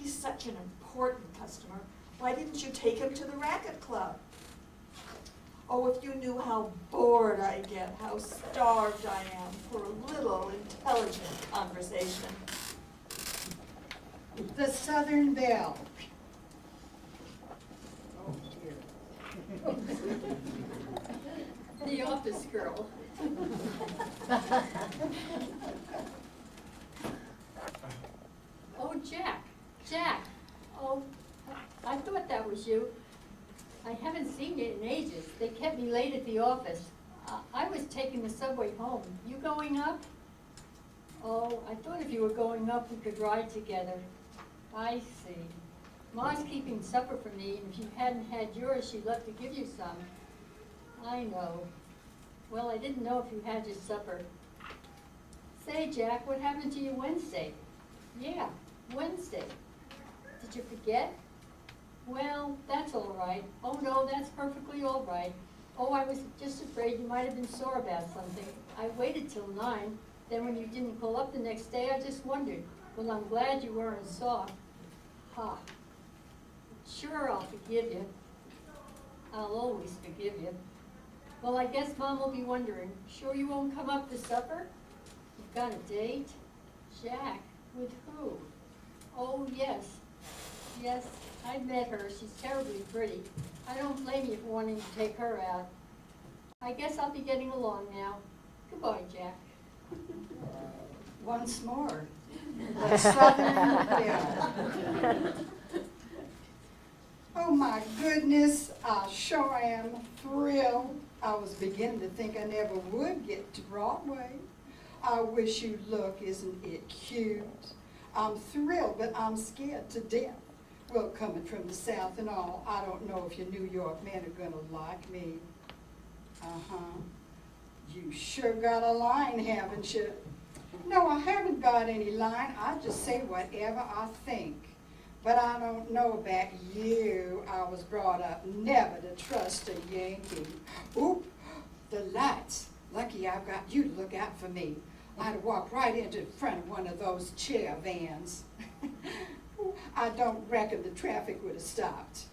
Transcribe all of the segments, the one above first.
He's such an important customer. Why didn't you take him to the racket club? Oh, if you knew how bored I get, how starved I am for a little intelligent conversation. The Southern Belle. Oh, dear. The office girl. Oh, Jack. Jack. Oh, I thought that was you. I haven't seen you in ages. They kept me late at the office. I was taking the subway home. You going up? Oh, I thought if you were going up, we could ride together. I see. Ma's keeping supper for me, and if you hadn't had yours, she'd love to give you some. I know. Well, I didn't know if you had your supper. Say, Jack, what happened to you Wednesday? Yeah, Wednesday. Did you forget? Well, that's all right. Oh, no, that's perfectly all right. Oh, I was just afraid you might have been sore about something. I waited till 9. Then when you didn't call up the next day, I just wondered. Well, I'm glad you weren't sore. Ha. Sure, I'll forgive you. I'll always forgive you. Well, I guess Mom will be wondering, sure you won't come up to supper? You've got a date? Jack, with who? Oh, yes. Yes, I met her. She's terribly pretty. I don't blame you for wanting to take her out. I guess I'll be getting along now. Goodbye, Jack. Once more. The Southern Belle. Oh my goodness, I sure am thrilled. I was beginning to think I never would get to Broadway. I wish you look, isn't it cute? I'm thrilled, but I'm scared to death. Well, coming from the South and all, I don't know if your New York men are gonna like me. Uh-huh. You sure got a line, haven't you? No, I haven't got any line. I just say whatever I think. But I don't know about you. I was brought up never to trust a Yankee. Oop, the lights. Lucky I've got you to look out for me. I'd have walked right into front of one of those chair vans. I don't reckon the traffic would have stopped.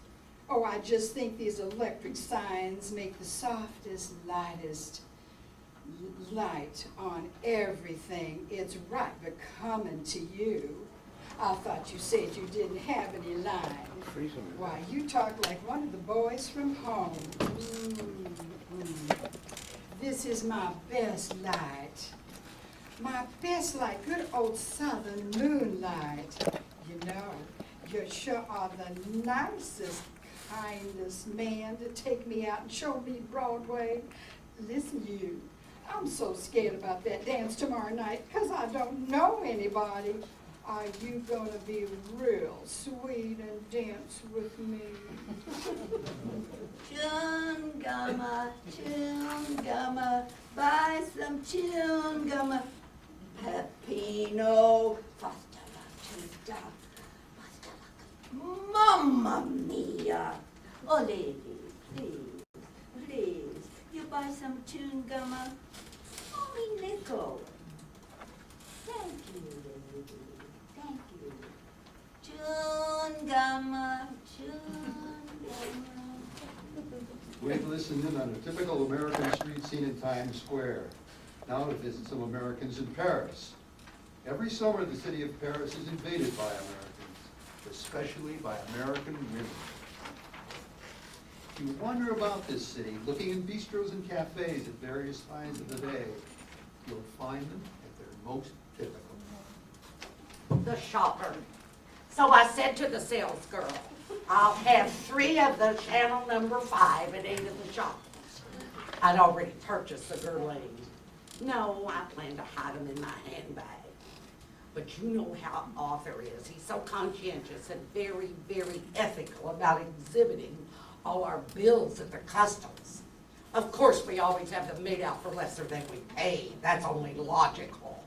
Oh, I just think these electric signs make the softest, lightest light on everything. It's right becoming to you. I thought you said you didn't have any line. Why, you talk like one of the boys from home. This is my best light. My best light, good old southern moonlight. You know, you sure are the nicest, kindest man to take me out and show me Broadway. Listen, you, I'm so scared about that dance tomorrow night because I don't know anybody. Are you gonna be real sweet and dance with me? Chewing gumma, buy some chewing gumma. Peppino, pasta la tuta, pasta la. Mamma mia! Oh, lady, please, you buy some chewing gumma? Only nickel. Thank you, lady. Thank you. Chewing gumma. We've listened in on a typical American street scene in Times Square. Now to visit some Americans in Paris. Every summer, the city of Paris is invaded by Americans, especially by American women. If you wander about this city, looking in bistros and cafes at various times of the day, you'll find them at their most typical. The shopper. So I said to the sales girl, I'll have 3 of the channel number 5 at 8 of the shop. I'd already purchased the Guerlain. No, I plan to hide them in my handbag. But you know how Arthur is. He's so conscientious and very, very ethical about exhibiting all our bills at the customs. Of course, we always have them made out for lesser than we paid. That's only logical.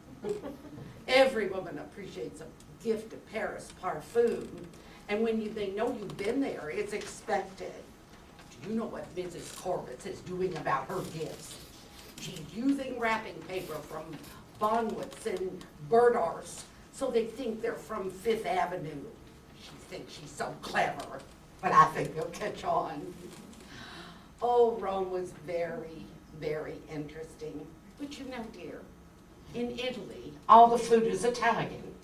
Every woman appreciates a gift of Paris parfum. And when they know you've been there, it's expected. Do you know what Mrs. Corvitz is doing about her gifts? She's using wrapping paper from Bonwitz and Berdars, so they think they're from Fifth Avenue. She thinks she's so clever, but I think they'll catch on. Oh, Rome was very, very interesting. But you know, dear, in Italy, all the food is Italian.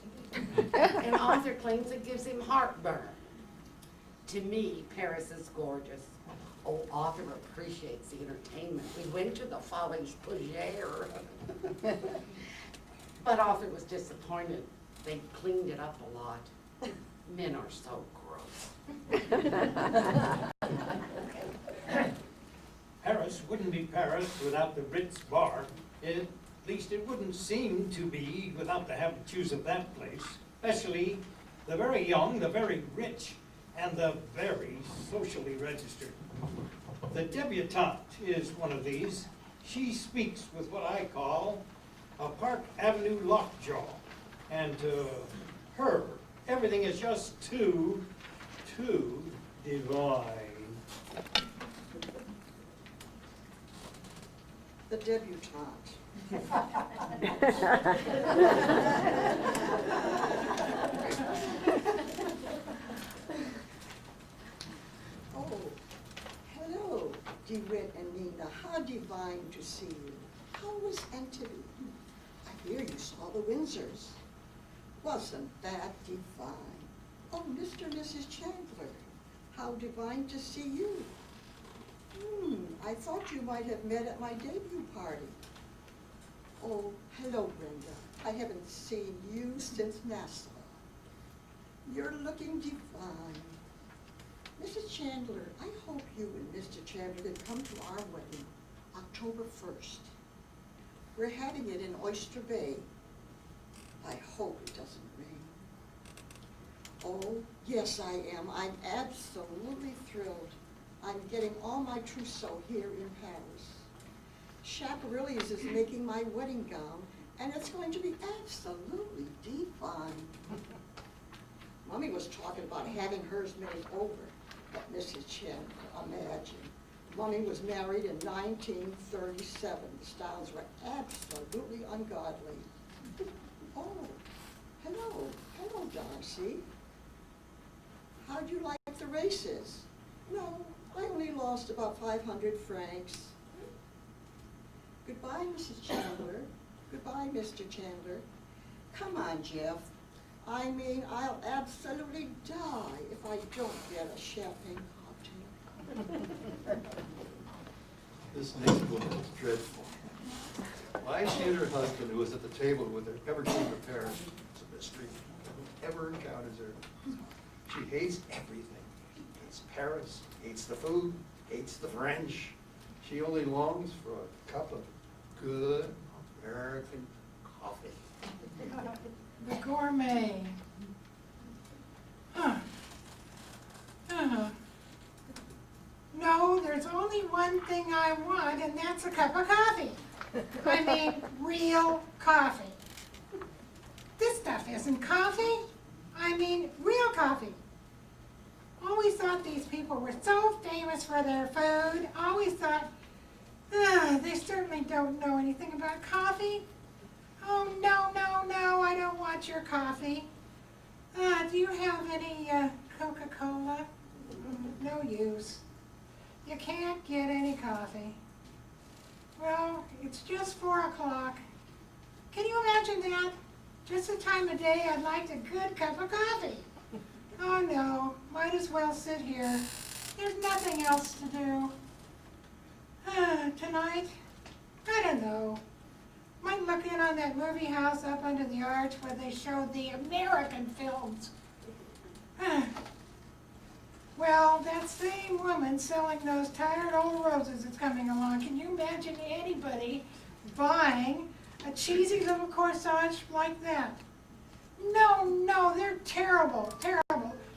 And Arthur claims it gives him heartburn. To me, Paris is gorgeous. Oh, Arthur appreciates the entertainment. We went to the Folies Bergère. But Arthur was disappointed. They cleaned it up a lot. Men are so gross. Paris wouldn't be Paris without the Ritz bar. At least it wouldn't seem to be without the habitués of that place, especially the very young, the very rich, and the very socially registered. The debutante is one of these. She speaks with what I call a Park Avenue lockjaw. And to her, everything is just too divine. The debutante. Oh, hello, DeWitt and Nina. How divine to see you. How was Entebbe? I hear you saw the Windsors. Wasn't that divine? Oh, Mr. and Mrs. Chandler, how divine to see you. I thought you might have met at my debut party. Oh, hello, Brenda. I haven't seen you since Nassau. You're looking divine. Mrs. Chandler, I hope you and Mr. Chandler can come to our wedding October 1st. We're having it in Oyster Bay. I hope it doesn't rain. Oh, yes, I am. I'm absolutely thrilled. I'm getting all my trousseau here in Paris. Chaparilli's is making my wedding gown, and it's going to be absolutely divine. Mommy was talking about having hers made over, but Mrs. Chandler, imagine. Mommy was married in 1937. The styles were absolutely ungodly. Oh, hello, Darcy. How'd you like the races? No, I only lost about 500 francs. Goodbye, Mrs. Chandler. Goodbye, Mr. Chandler. Come on, Jeff. I mean, I'll absolutely die if I don't get a champagne cocktail. This next woman is dreadful. Why she and her husband, who was at the table with her, ever came to Paris, it's a mystery. Who ever encounters her? She hates everything. Hates Paris, hates the food, hates the French. She only longs for a cup of good American coffee. The gourmet. No, there's only one thing I want, and that's a cup of coffee. I mean, real coffee. This stuff isn't coffee. I mean, real coffee. Always thought these people were so famous for their food. Always thought, they certainly don't know anything about coffee. Oh, no, I don't want your coffee. Do you have any Coca-Cola? No use. You can't get any coffee. Well, it's just 4 o'clock. Can you imagine that? Just the time of day I'd like a good cup of coffee. Oh no, might as well sit here. There's nothing else to do. Tonight, I don't know. Might look in on that movie house up under the arch where they showed the American films. Well, that same woman selling those tired old roses is coming along. Can you imagine anybody buying a cheesy little corsage like that? No, they're terrible.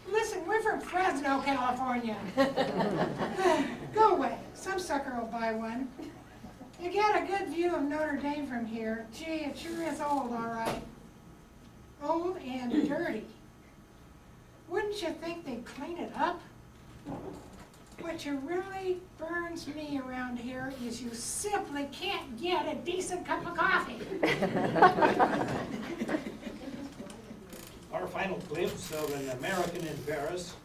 Listen, we're from Fresno, California. Go away. Some sucker will buy one. You get a good view of Notre Dame from here. Gee, it sure is old, all right. Old and dirty. Wouldn't you think they'd clean it up? What really burns me around here is you simply can't get a decent cup of coffee. our final glimpse of an American in Paris